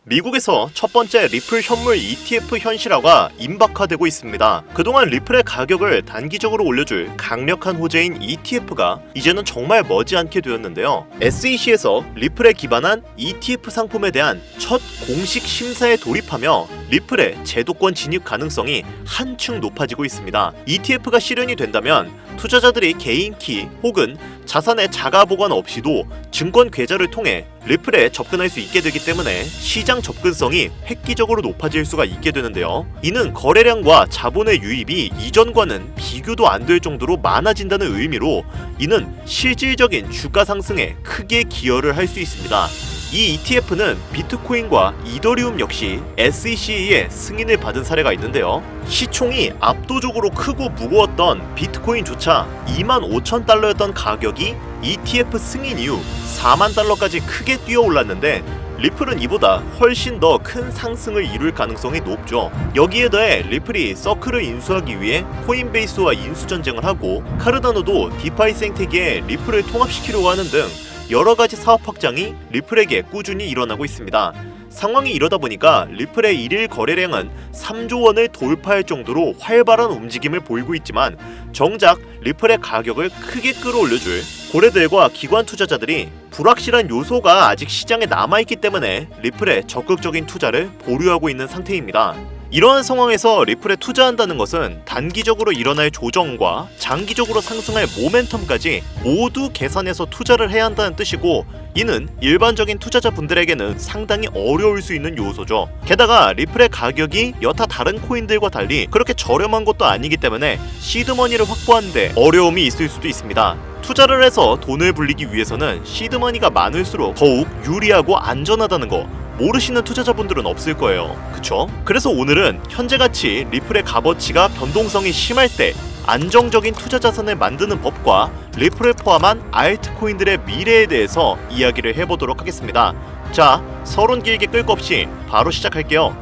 미국에서 첫 번째 리플 현물 ETF 현실화가 임박화되고 있습니다. 그동안 리플의 가격을 단기적으로 올려줄 강력한 호재인 ETF가 이제는 정말 머지않게 되었는데요. SEC에서 리플에 기반한 ETF 상품에 대한 첫 공식 심사에 돌입하며 리플의 제도권 진입 가능성이 한층 높아지고 있습니다. ETF가 실현이 된다면 투자자들이 개인 키 혹은 자산의 자가 보관 없이도 증권 계좌를 통해 리플에 접근할 수 있게 되기 때문에 시장 접근성이 획기적으로 높아질 수가 있게 되는데요. 이는 거래량과 자본의 유입이 이전과는 비교도 안 될 정도로 많아진다는 의미로 이는 실질적인 주가 상승에 크게 기여를 할 수 있습니다. 이 ETF는 비트코인과 이더리움 역시 SEC의 승인을 받은 사례가 있는데요. 시총이 압도적으로 크고 무거웠던 비트코인조차 25,000달러였던 가격이 ETF 승인 이후 40,000달러까지 크게 뛰어올랐는데 리플은 이보다 훨씬 더 큰 상승을 이룰 가능성이 높죠. 여기에 더해 리플이 서클을 인수하기 위해 코인베이스와 인수전쟁을 하고 카르다노도 디파이 생태계에 리플을 통합시키려고 하는 등 여러가지 사업 확장이 리플에게 꾸준히 일어나고 있습니다. 상황이 이러다 보니까 리플의 일일 거래량은 3조 원을 돌파할 정도로 활발한 움직임을 보이고 있지만 정작 리플의 가격을 크게 끌어올려줄 고래들과 기관 투자자들이 불확실한 요소가 아직 시장에 남아있기 때문에 리플에 적극적인 투자를 보류하고 있는 상태입니다. 이러한 상황에서 리플에 투자한다는 것은 단기적으로 일어날 조정과 장기적으로 상승할 모멘텀까지 모두 계산해서 투자를 해야 한다는 뜻이고 이는 일반적인 투자자분들에게는 상당히 어려울 수 있는 요소죠. 게다가 리플의 가격이 여타 다른 코인들과 달리 그렇게 저렴한 것도 아니기 때문에 시드머니를 확보하는데 어려움이 있을 수도 있습니다. 투자를 해서 돈을 불리기 위해서는 시드머니가 많을수록 더욱 유리하고 안전하다는 거 모르시는 투자자분들은 없을 거예요. 그쵸? 그래서 오늘은 현재같이 리플의 값어치가 변동성이 심할 때 안정적인 투자 자산을 만드는 법과 리플을 포함한 알트코인들의 미래에 대해서 이야기를 해보도록 하겠습니다. 자, 서론 길게 끌 거 없이 바로 시작할게요.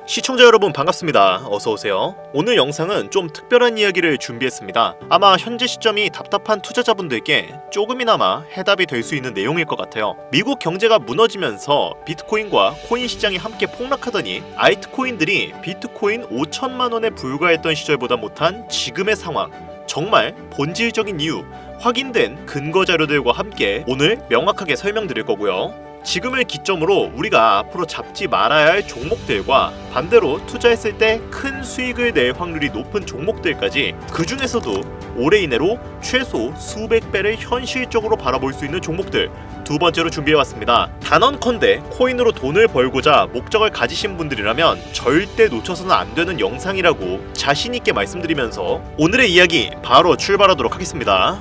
시청자 여러분 반갑습니다. 어서오세요. 오늘 영상은 좀 특별한 이야기를 준비했습니다. 아마 현재 시점이 답답한 투자자분들께 조금이나마 해답이 될 수 있는 내용일 것 같아요. 미국 경제가 무너지면서 비트코인과 코인 시장이 함께 폭락하더니 알트코인들이 비트코인 5천만 원에 불과했던 시절보다 못한 지금의 상황, 정말 본질적인 이유, 확인된 근거 자료들과 함께 오늘 명확하게 설명드릴 거고요. 지금을 기점으로 우리가 앞으로 잡지 말아야 할 종목들과 반대로 투자했을 때 큰 수익을 낼 확률이 높은 종목들까지 그 중에서도 올해 이내로 최소 수백 배를 현실적으로 바라볼 수 있는 종목들 두 번째로 준비해왔습니다. 단언컨대 코인으로 돈을 벌고자 목적을 가지신 분들이라면 절대 놓쳐서는 안 되는 영상이라고 자신있게 말씀드리면서 오늘의 이야기 바로 출발하도록 하겠습니다.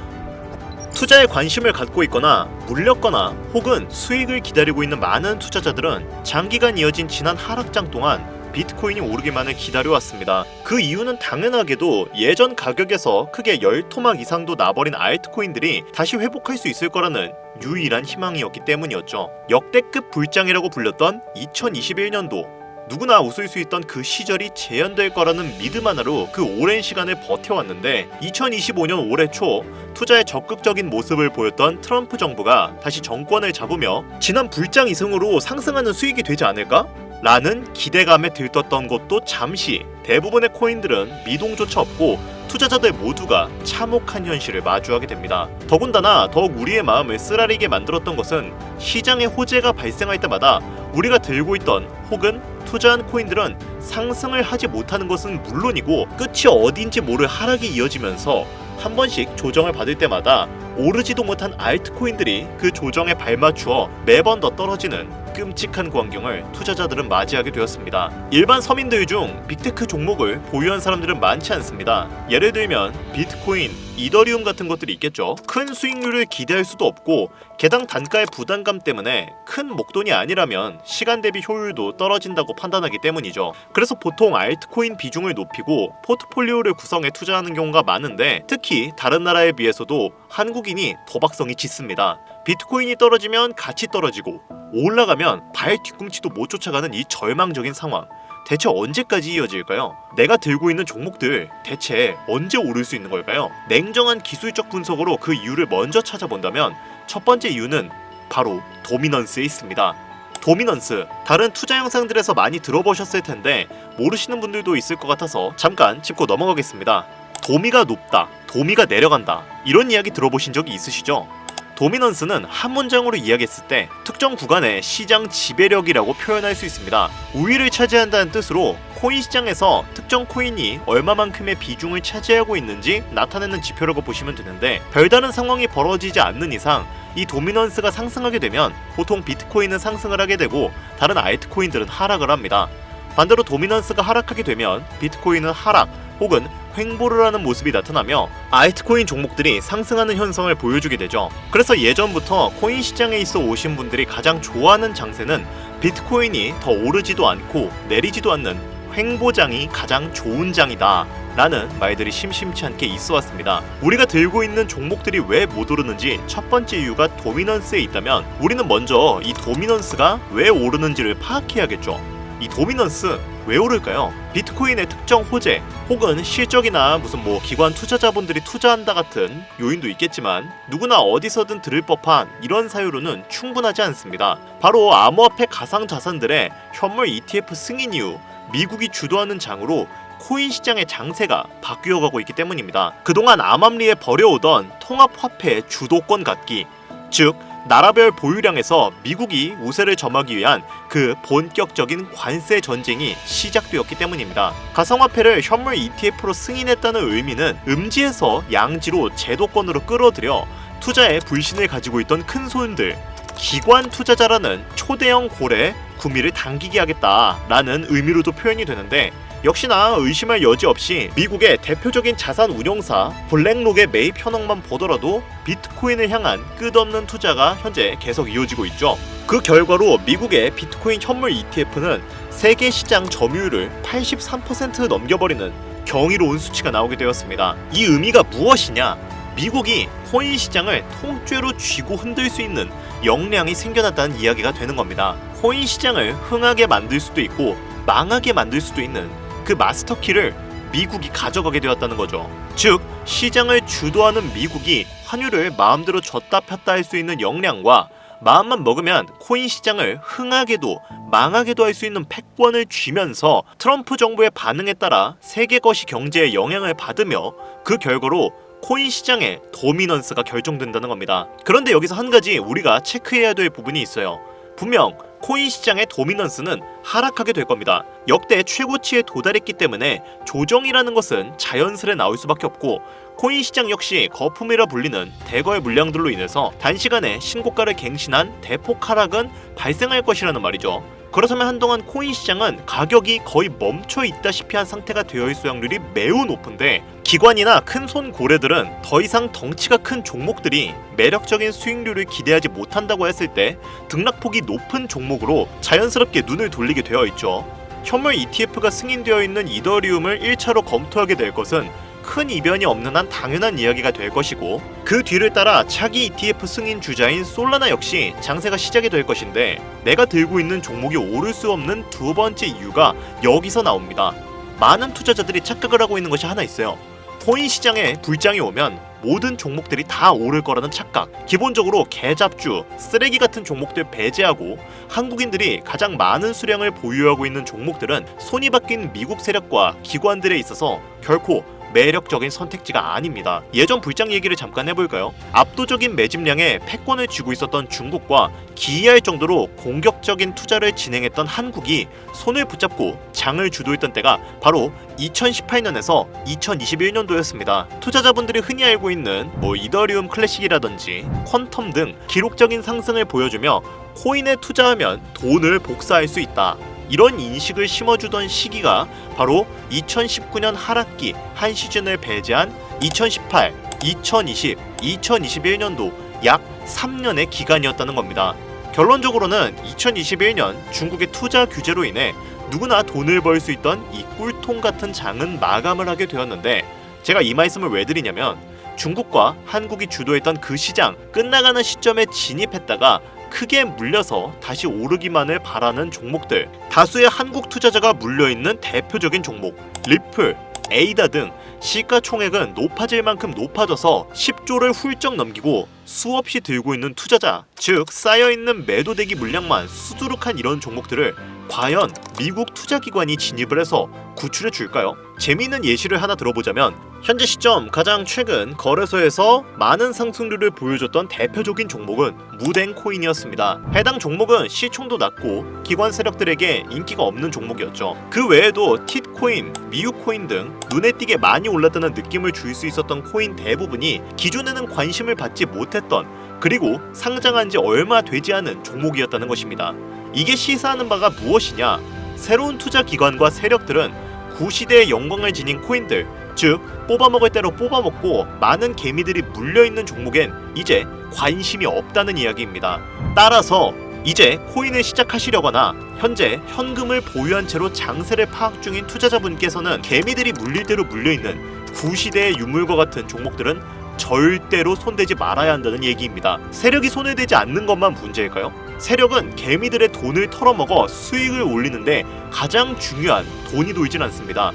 투자에 관심을 갖고 있거나 물렸거나 혹은 수익을 기다리고 있는 많은 투자자들은 장기간 이어진 지난 하락장 동안 비트코인이 오르기만을 기다려왔습니다. 그 이유는 당연하게도 예전 가격에서 크게 10토막 이상도 나버린 알트코인들이 다시 회복할 수 있을 거라는 유일한 희망이었기 때문이었죠. 역대급 불장이라고 불렸던 2021년도 누구나 웃을 수 있던 그 시절이 재현될 거라는 믿음 하나로 그 오랜 시간을 버텨왔는데 2025년 올해 초 투자에 적극적인 모습을 보였던 트럼프 정부가 다시 정권을 잡으며 지난 불장 이승으로 상승하는 수익이 되지 않을까? 라는 기대감에 들떴던 것도 잠시 대부분의 코인들은 미동조차 없고 투자자들 모두가 참혹한 현실을 마주하게 됩니다. 더군다나 더욱 우리의 마음을 쓰라리게 만들었던 것은 시장의 호재가 발생할 때마다 우리가 들고 있던 혹은 투자한 코인들은 상승을 하지 못하는 것은 물론이고 끝이 어딘지 모를 하락이 이어지면서 한 번씩 조정을 받을 때마다 오르지도 못한 알트코인들이 그 조정에 발맞추어 매번 더 떨어지는 끔찍한 광경을 투자자들은 맞이하게 되었습니다. 일반 서민들 중 빅테크 종목을 보유한 사람들은 많지 않습니다. 예를 들면 비트코인, 이더리움 같은 것들이 있겠죠. 큰 수익률을 기대할 수도 없고 개당 단가의 부담감 때문에 큰 목돈이 아니라면 시간 대비 효율도 떨어진다고 판단하기 때문이죠. 그래서 보통 알트코인 비중을 높이고 포트폴리오를 구성해 투자하는 경우가 많은데, 특히 다른 나라에 비해서도 한국인이 도박성이 짙습니다. 비트코인이 떨어지면 같이 떨어지고 올라가면 발 뒤꿈치도 못 쫓아가는 이 절망적인 상황, 대체 언제까지 이어질까요? 내가 들고 있는 종목들 대체 언제 오를 수 있는 걸까요? 냉정한 기술적 분석으로 그 이유를 먼저 찾아본다면 첫 번째 이유는 바로 도미넌스에 있습니다. 도미넌스, 다른 투자 영상들에서 많이 들어보셨을 텐데 모르시는 분들도 있을 것 같아서 잠깐 짚고 넘어가겠습니다. 도미가 높다, 도미가 내려간다, 이런 이야기 들어보신 적이 있으시죠? 도미넌스는 한 문장으로 이야기했을 때 특정 구간의 시장 지배력이라고 표현할 수 있습니다. 우위를 차지한다는 뜻으로 코인 시장에서 특정 코인이 얼마만큼의 비중을 차지하고 있는지 나타내는 지표라고 보시면 되는데, 별다른 상황이 벌어지지 않는 이상 이 도미넌스가 상승하게 되면 보통 비트코인은 상승을 하게 되고 다른 알트코인들은 하락을 합니다. 반대로 도미넌스가 하락하게 되면 비트코인은 하락 혹은 횡보를 하는 모습이 나타나며 알트코인 종목들이 상승하는 현상을 보여주게 되죠. 그래서 예전부터 코인 시장에 있어 오신 분들이 가장 좋아하는 장세는 비트코인이 더 오르지도 않고 내리지도 않는 횡보장이 가장 좋은 장이다 라는 말들이 심심치 않게 있어 왔습니다. 우리가 들고 있는 종목들이 왜 못 오르는지 첫 번째 이유가 도미넌스에 있다면, 우리는 먼저 이 도미넌스가 왜 오르는지를 파악해야겠죠. 이 도미넌스 왜 오를까요? 비트코인의 특정 호재 혹은 실적이나 무슨 기관 투자자분들이 투자한다 같은 요인도 있겠지만 누구나 어디서든 들을 법한 이런 사유로는 충분하지 않습니다. 바로 암호화폐 가상자산들의 현물 ETF 승인 이후 미국이 주도하는 장으로 코인 시장의 장세가 바뀌어가고 있기 때문입니다. 그동안 암암리에 벌여오던 통합화폐 주도권 갖기, 즉 나라별 보유량에서 미국이 우세를 점하기 위한 그 본격적인 관세 전쟁이 시작되었기 때문입니다. 가상화폐를 현물 ETF로 승인했다는 의미는 음지에서 양지로 제도권으로 끌어들여 투자에 불신을 가지고 있던 큰 손들, 기관 투자자라는 초대형 골에 구미를 당기게 하겠다라는 의미로도 표현이 되는데, 역시나 의심할 여지 없이 미국의 대표적인 자산 운용사 블랙록의 매입 현황만 보더라도 비트코인을 향한 끝없는 투자가 현재 계속 이어지고 있죠. 그 결과로 미국의 비트코인 현물 ETF는 세계 시장 점유율을 83% 넘겨버리는 경이로운 수치가 나오게 되었습니다. 이 의미가 무엇이냐? 미국이 코인 시장을 통째로 쥐고 흔들 수 있는 역량이 생겨났다는 이야기가 되는 겁니다. 코인 시장을 흥하게 만들 수도 있고 망하게 만들 수도 있는 그 마스터키를 미국이 가져가게 되었다는 거죠. 즉 시장을 주도하는 미국이 환율을 마음대로 줬다 폈다 할 수 있는 역량과 마음만 먹으면 코인 시장을 흥하게도 망하게도 할 수 있는 패권을 쥐면서 트럼프 정부의 반응에 따라 세계 거시 경제에 영향을 받으며 그 결과로 코인 시장의 도미넌스가 결정된다는 겁니다. 그런데 여기서 한 가지 우리가 체크해야 될 부분이 있어요. 분명 코인 시장의 도미넌스는 하락하게 될 겁니다. 역대 최고치에 도달했기 때문에 조정이라는 것은 자연스레 나올 수밖에 없고, 코인 시장 역시 거품이라 불리는 대거의 물량들로 인해서 단시간에 신고가를 갱신한 대폭 하락은 발생할 것이라는 말이죠. 그렇다면 한동안 코인 시장은 가격이 거의 멈춰 있다시피 한 상태가 되어 있을 확률이 매우 높은데, 기관이나 큰손 고래들은 더 이상 덩치가 큰 종목들이 매력적인 수익률을 기대하지 못한다고 했을 때 등락폭이 높은 종목으로 자연스럽게 눈을 돌리게 되어 있죠. 현물 ETF가 승인되어 있는 이더리움을 1차로 검토하게 될 것은 큰 이변이 없는 한 당연한 이야기가 될 것이고, 그 뒤를 따라 차기 ETF 승인 주자인 솔라나 역시 장세가 시작이 될 것인데, 내가 들고 있는 종목이 오를 수 없는 두 번째 이유가 여기서 나옵니다. 많은 투자자들이 착각을 하고 있는 것이 하나 있어요. 코인 시장에 불장이 오면 모든 종목들이 다 오를 거라는 착각. 기본적으로 개잡주, 쓰레기 같은 종목들 배제하고 한국인들이 가장 많은 수량을 보유하고 있는 종목들은 손이 바뀐 미국 세력과 기관들에 있어서 결코 매력적인 선택지가 아닙니다. 예전 불장 얘기를 잠깐 해볼까요? 압도적인 매집량에 패권을 쥐고 있었던 중국과 기이할 정도로 공격적인 투자를 진행했던 한국이 손을 붙잡고 장을 주도했던 때가 바로 2018년에서 2021년도였습니다. 투자자분들이 흔히 알고 있는 이더리움 클래식이라든지 퀀텀 등 기록적인 상승을 보여주며 코인에 투자하면 돈을 복사할 수 있다, 이런 인식을 심어주던 시기가 바로 2019년 하락기 한 시즌을 배제한 2018, 2020, 2021년도 약 3년의 기간이었다는 겁니다. 결론적으로는 2021년 중국의 투자 규제로 인해 누구나 돈을 벌 수 있던 이 꿀통 같은 장은 마감을 하게 되었는데, 제가 이 말씀을 왜 드리냐면 중국과 한국이 주도했던 그 시장 끝나가는 시점에 진입했다가 크게 물려서 다시 오르기만을 바라는 종목들, 다수의 한국 투자자가 물려있는 대표적인 종목 리플, 에이다 등 시가총액은 높아질 만큼 높아져서 10조를 훌쩍 넘기고 수없이 들고 있는 투자자, 즉 쌓여있는 매도대기 물량만 수두룩한 이런 종목들을 과연 미국 투자기관이 진입을 해서 구출해 줄까요? 재미있는 예시를 하나 들어보자면, 현재 시점 가장 최근 거래소에서 많은 상승률을 보여줬던 대표적인 종목은 무댕코인이었습니다. 해당 종목은 시총도 낮고 기관 세력들에게 인기가 없는 종목이었죠. 그 외에도 tit 코인, 미유코인 등 눈에 띄게 많이 올랐다는 느낌을 줄 수 있었던 코인 대부분이 기존에는 관심을 받지 못했던, 그리고 상장한 지 얼마 되지 않은 종목이었다는 것입니다. 이게 시사하는 바가 무엇이냐? 새로운 투자 기관과 세력들은 구시대의 영광을 지닌 코인들, 즉 뽑아먹을 대로 뽑아먹고 많은 개미들이 물려있는 종목엔 이제 관심이 없다는 이야기입니다. 따라서 이제 코인을 시작하시려거나 현재 현금을 보유한 채로 장세를 파악 중인 투자자분께서는 개미들이 물릴 대로 물려있는 구시대의 유물과 같은 종목들은 절대로 손대지 말아야 한다는 얘기입니다. 세력이 손을 대지 않는 것만 문제일까요? 세력은 개미들의 돈을 털어먹어 수익을 올리는데 가장 중요한 돈이 돌진 않습니다.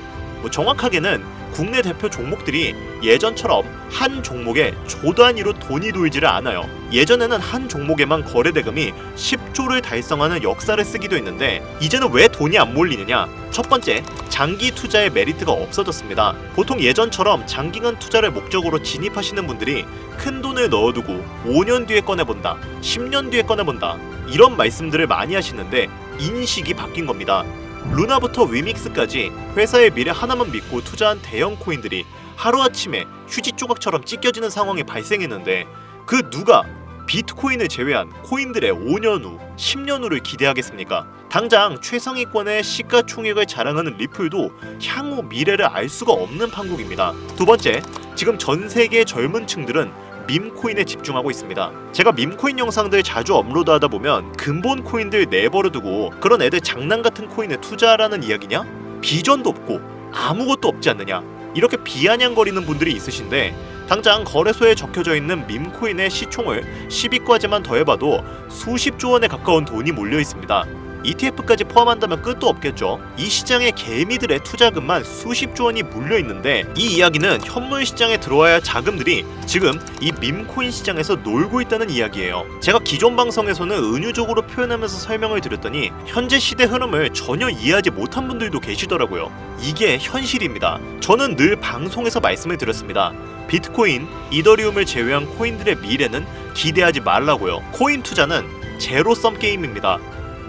정확하게는 국내 대표 종목들이 예전처럼 한 종목에 조 단위로 돈이 돌지를 않아요. 예전에는 한 종목에만 거래 대금이 10조를 달성하는 역사를 쓰기도 했는데, 이제는 왜 돈이 안 몰리느냐? 첫 번째, 장기 투자의 메리트가 없어졌습니다. 보통 예전처럼 장기간 투자를 목적으로 진입하시는 분들이 큰 돈을 넣어두고 5년 뒤에 꺼내본다, 10년 뒤에 꺼내본다, 이런 말씀들을 많이 하시는데 인식이 바뀐 겁니다. 루나부터 위믹스까지 회사의 미래 하나만 믿고 투자한 대형 코인들이 하루아침에 휴지 조각처럼 찢겨지는 상황이 발생했는데, 그 누가 비트코인을 제외한 코인들의 5년 후, 10년 후를 기대하겠습니까? 당장 최상위권의 시가총액을 자랑하는 리플도 향후 미래를 알 수가 없는 판국입니다. 두 번째, 지금 전 세계의 젊은 층들은 밈코인에 집중하고 있습니다. 제가 밈코인 영상들 자주 업로드하다 보면 근본 코인들 내버려두고 그런 애들 장난 같은 코인에 투자하라는 이야기냐? 비전도 없고 아무것도 없지 않느냐? 이렇게 비아냥거리는 분들이 있으신데, 당장 거래소에 적혀져 있는 밈코인의 시총을 10위까지만 더해봐도 수십조 원에 가까운 돈이 몰려 있습니다. ETF까지 포함한다면 끝도 없겠죠. 이 시장에 개미들의 투자금만 수십조 원이 물려 있는데, 이 이야기는 현물 시장에 들어와야 할 자금들이 지금 이 밈코인 시장에서 놀고 있다는 이야기예요. 제가 기존 방송에서는 은유적으로 표현하면서 설명을 드렸더니 현재 시대 흐름을 전혀 이해하지 못한 분들도 계시더라고요. 이게 현실입니다. 저는 늘 방송에서 말씀을 드렸습니다. 비트코인, 이더리움을 제외한 코인들의 미래는 기대하지 말라고요. 코인 투자는 제로섬 게임입니다.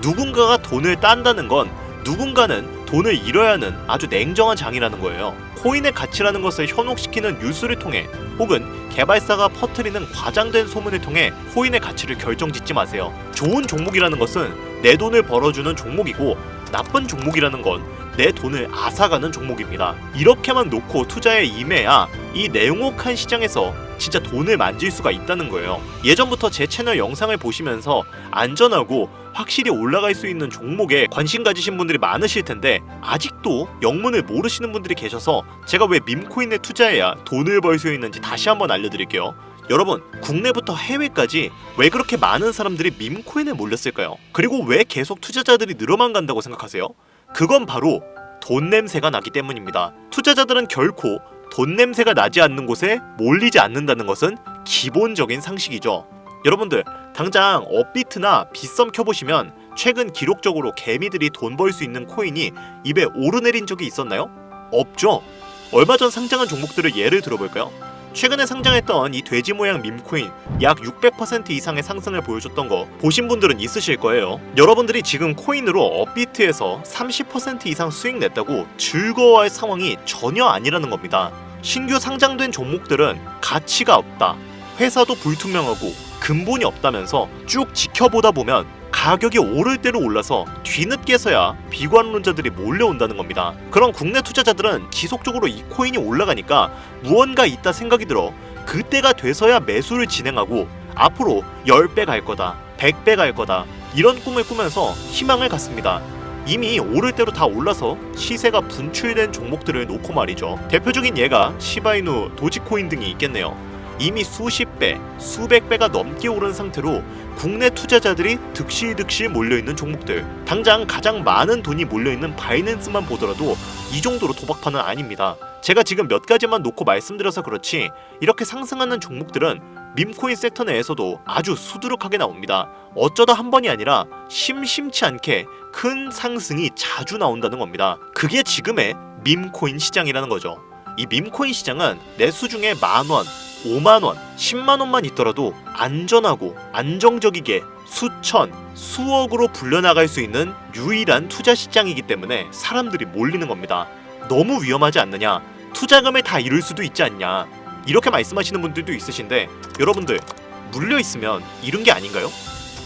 누군가가 돈을 딴다는 건 누군가는 돈을 잃어야 하는 아주 냉정한 장이라는 거예요. 코인의 가치라는 것을 현혹시키는 뉴스를 통해 혹은 개발사가 퍼뜨리는 과장된 소문을 통해 코인의 가치를 결정짓지 마세요. 좋은 종목이라는 것은 내 돈을 벌어주는 종목이고, 나쁜 종목이라는 건 내 돈을 앗아가는 종목입니다. 이렇게만 놓고 투자에 임해야 이 냉혹한 시장에서 진짜 돈을 만질 수가 있다는 거예요. 예전부터 제 채널 영상을 보시면서 안전하고 확실히 올라갈 수 있는 종목에 관심 가지신 분들이 많으실 텐데, 아직도 영문을 모르시는 분들이 계셔서 제가 왜 밈코인에 투자해야 돈을 벌 수 있는지 다시 한번 알려드릴게요. 여러분, 국내부터 해외까지 왜 그렇게 많은 사람들이 밈코인에 몰렸을까요? 그리고 왜 계속 투자자들이 늘어만 간다고 생각하세요? 그건 바로 돈 냄새가 나기 때문입니다. 투자자들은 결코 돈 냄새가 나지 않는 곳에 몰리지 않는다는 것은 기본적인 상식이죠. 여러분들, 당장 업비트나 빗썸 켜보시면 최근 기록적으로 개미들이 돈 벌 수 있는 코인이 입에 오르내린 적이 있었나요? 없죠. 얼마 전 상장한 종목들을 예를 들어볼까요? 최근에 상장했던 이 돼지 모양 밈코인 약 600% 이상의 상승을 보여줬던 거 보신 분들은 있으실 거예요. 여러분들이 지금 코인으로 업비트에서 30% 이상 수익 냈다고 즐거워할 상황이 전혀 아니라는 겁니다. 신규 상장된 종목들은 가치가 없다, 회사도 불투명하고 근본이 없다면서 쭉 지켜보다 보면 가격이 오를 대로 올라서 뒤늦게서야 비관론자들이 몰려온다는 겁니다. 그런 국내 투자자들은 지속적으로 이 코인이 올라가니까 무언가 있다 생각이 들어 그때가 돼서야 매수를 진행하고 앞으로 10배 갈 거다, 100배 갈 거다 이런 꿈을 꾸면서 희망을 갖습니다. 이미 오를 대로 다 올라서 시세가 분출된 종목들을 놓고 말이죠. 대표적인 예가 시바이누, 도지코인 등이 있겠네요. 이미 수십 배, 수백 배가 넘게 오른 상태로 국내 투자자들이 득실득실 몰려있는 종목들, 당장 가장 많은 돈이 몰려있는 바이낸스만 보더라도 이 정도로 도박판은 아닙니다. 제가 지금 몇 가지만 놓고 말씀드려서 그렇지 이렇게 상승하는 종목들은 밈코인 섹터 내에서도 아주 수두룩하게 나옵니다. 어쩌다 한 번이 아니라 심심치 않게 큰 상승이 자주 나온다는 겁니다. 그게 지금의 밈코인 시장이라는 거죠. 이 밈코인 시장은 내수 중에 10,000원, 50,000원, 10만원만 있더라도 안전하고 안정적이게 수천, 수억으로 불려나갈 수 있는 유일한 투자 시장이기 때문에 사람들이 몰리는 겁니다. 너무 위험하지 않느냐? 투자금을 다 잃을 수도 있지 않냐? 이렇게 말씀하시는 분들도 있으신데 여러분들 물려있으면 잃은 게 아닌가요?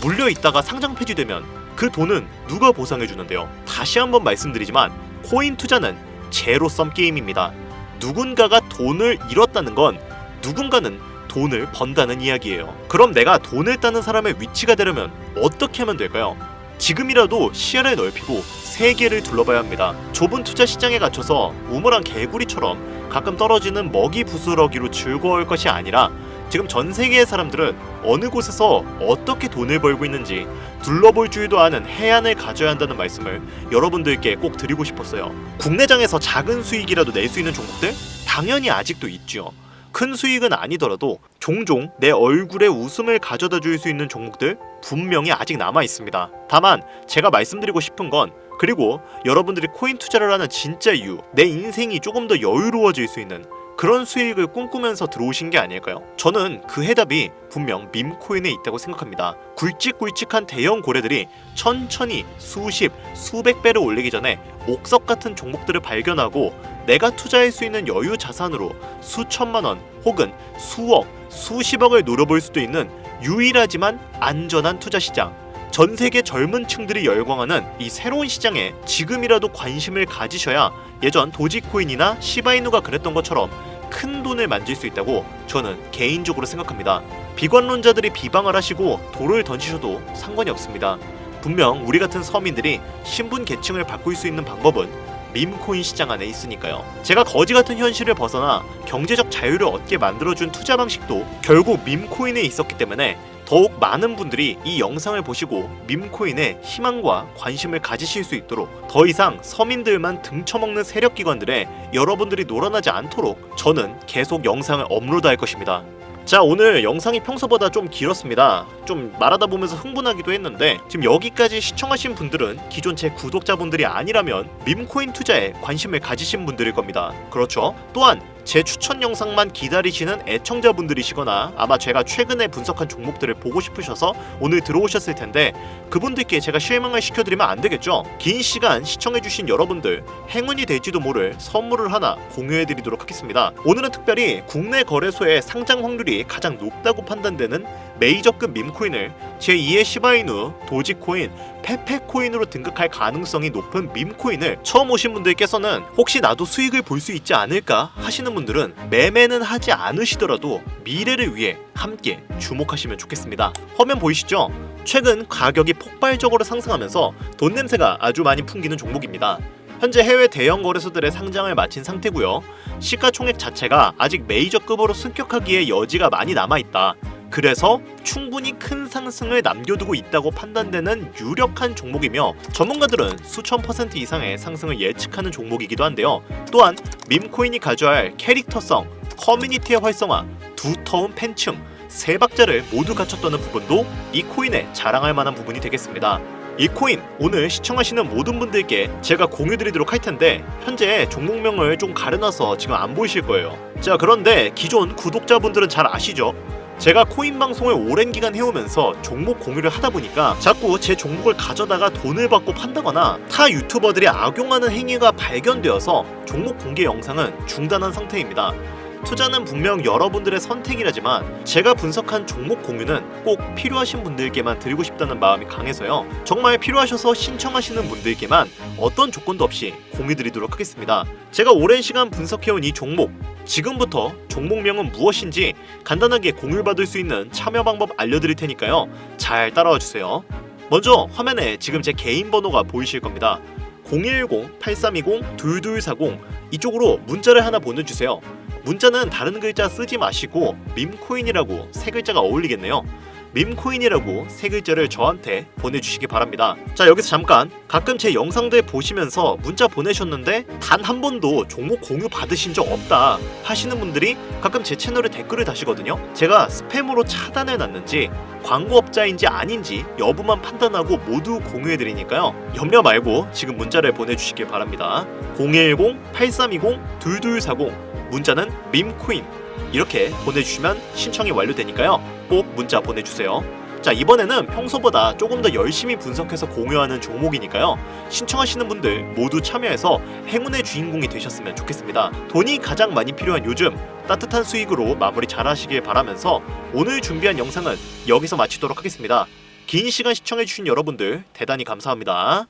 물려있다가 상장 폐지되면 그 돈은 누가 보상해 주는데요? 다시 한번 말씀드리지만 코인 투자는 제로섬 게임입니다. 누군가가 돈을 잃었다는 건 누군가는 돈을 번다는 이야기예요. 그럼 내가 돈을 따는 사람의 위치가 되려면 어떻게 하면 될까요? 지금이라도 시야를 넓히고 세계를 둘러봐야 합니다. 좁은 투자 시장에 갇혀서 우물한 개구리처럼 가끔 떨어지는 먹이 부스러기로 즐거울 것이 아니라 지금 전 세계의 사람들은 어느 곳에서 어떻게 돈을 벌고 있는지 둘러볼 줄도 아는 해안을 가져야 한다는 말씀을 여러분들께 꼭 드리고 싶었어요. 국내장에서 작은 수익이라도 낼 수 있는 종목들? 당연히 아직도 있죠. 큰 수익은 아니더라도 종종 내 얼굴에 웃음을 가져다 줄 수 있는 종목들 분명히 아직 남아 있습니다. 다만 제가 말씀드리고 싶은 건 그리고 여러분들이 코인 투자를 하는 진짜 이유, 내 인생이 조금 더 여유로워질 수 있는 그런 수익을 꿈꾸면서 들어오신 게 아닐까요? 저는 그 해답이 분명 밈코인에 있다고 생각합니다. 굵직굵직한 대형 고래들이 천천히 수십, 수백 배를 올리기 전에 옥석 같은 종목들을 발견하고 내가 투자할 수 있는 여유 자산으로 수천만 원 혹은 수억, 수십억을 노려볼 수도 있는 유일하지만 안전한 투자 시장. 전 세계 젊은 층들이 열광하는 이 새로운 시장에 지금이라도 관심을 가지셔야 예전 도지코인이나 시바이누가 그랬던 것처럼 큰 돈을 만질 수 있다고 저는 개인적으로 생각합니다. 비관론자들이 비방을 하시고 돌을 던지셔도 상관이 없습니다. 분명 우리 같은 서민들이 신분 계층을 바꿀 수 있는 방법은 밈코인 시장 안에 있으니까요. 제가 거지 같은 현실을 벗어나 경제적 자유를 얻게 만들어준 투자 방식도 결국 밈코인에 있었기 때문에 더욱 많은 분들이 이 영상을 보시고 밈코인에 희망과 관심을 가지실 수 있도록 더 이상 서민들만 등쳐먹는 세력기관들에 여러분들이 놀아나지 않도록 저는 계속 영상을 업로드할 것입니다. 자, 오늘 영상이 평소보다 좀 길었습니다. 좀 말하다 보면서 흥분하기도 했는데 지금 여기까지 시청하신 분들은 기존 제 구독자분들이 아니라면 밈코인 투자에 관심을 가지신 분들일 겁니다. 그렇죠? 또한 제 추천 영상만 기다리시는 애청자분들이시거나 아마 제가 최근에 분석한 종목들을 보고 싶으셔서 오늘 들어오셨을 텐데 그분들께 제가 실망을 시켜드리면 안 되겠죠? 긴 시간 시청해주신 여러분들 행운이 될지도 모를 선물을 하나 공유해드리도록 하겠습니다. 오늘은 특별히 국내 거래소의 상장 확률이 가장 높다고 판단되는 메이저급 밈코인을 제2의 시바이누, 도지코인, 페페코인으로 등극할 가능성이 높은 밈코인을 처음 오신 분들께서는 혹시 나도 수익을 볼 수 있지 않을까 하시는 분들은 매매는 하지 않으시더라도 미래를 위해 함께 주목하시면 좋겠습니다. 화면 보이시죠? 최근 가격이 폭발적으로 상승하면서 돈 냄새가 아주 많이 풍기는 종목입니다. 현재 해외 대형 거래소들의 상장을 마친 상태고요. 시가총액 자체가 아직 메이저급으로 승격하기에 여지가 많이 남아있다. 그래서 충분히 큰 상승을 남겨두고 있다고 판단되는 유력한 종목이며 전문가들은 수천 % 이상의 상승을 예측하는 종목이기도 한데요. 또한 밈코인이 가져야 캐릭터성, 커뮤니티의 활성화, 두터운 팬층, 세 박자를 모두 갖췄다는 부분도 이 코인에 자랑할 만한 부분이 되겠습니다. 이 코인 오늘 시청하시는 모든 분들께 제가 공유드리도록 할 텐데 현재 종목명을 좀 가려놔서 지금 안 보이실 거예요. 자, 그런데 기존 구독자분들은 잘 아시죠? 제가 코인 방송을 오랜 기간 해오면서 종목 공유를 하다 보니까 자꾸 제 종목을 가져다가 돈을 받고 판다거나 타 유튜버들이 악용하는 행위가 발견되어서 종목 공개 영상은 중단한 상태입니다. 투자는 분명 여러분들의 선택이라지만 제가 분석한 종목 공유는 꼭 필요하신 분들께만 드리고 싶다는 마음이 강해서요. 정말 필요하셔서 신청하시는 분들께만 어떤 조건도 없이 공유드리도록 하겠습니다. 제가 오랜 시간 분석해온 이 종목, 지금부터 종목명은 무엇인지 간단하게 공유를 받을 수 있는 참여 방법 알려드릴 테니까요. 잘 따라와 주세요. 먼저 화면에 지금 제 개인 번호가 보이실 겁니다. 010-8320-2240 이쪽으로 문자를 하나 보내주세요. 문자는 다른 글자 쓰지 마시고 밈코인이라고 세 글자가 어울리겠네요. 밈코인이라고 세 글자를 저한테 보내주시기 바랍니다. 자, 여기서 잠깐, 가끔 제 영상들 보시면서 문자 보내셨는데 단 한 번도 종목 공유 받으신 적 없다 하시는 분들이 가끔 제 채널에 댓글을 다시거든요. 제가 스팸으로 차단해 놨는지 광고업자인지 아닌지 여부만 판단하고 모두 공유해드리니까요. 염려 말고 지금 문자를 보내주시길 바랍니다. 010-8320-2240 문자는 밈코인 이렇게 보내주시면 신청이 완료되니까요. 꼭 문자 보내주세요. 자, 이번에는 평소보다 조금 더 열심히 분석해서 공유하는 종목이니까요. 신청하시는 분들 모두 참여해서 행운의 주인공이 되셨으면 좋겠습니다. 돈이 가장 많이 필요한 요즘 따뜻한 수익으로 마무리 잘 하시길 바라면서 오늘 준비한 영상은 여기서 마치도록 하겠습니다. 긴 시간 시청해주신 여러분들 대단히 감사합니다.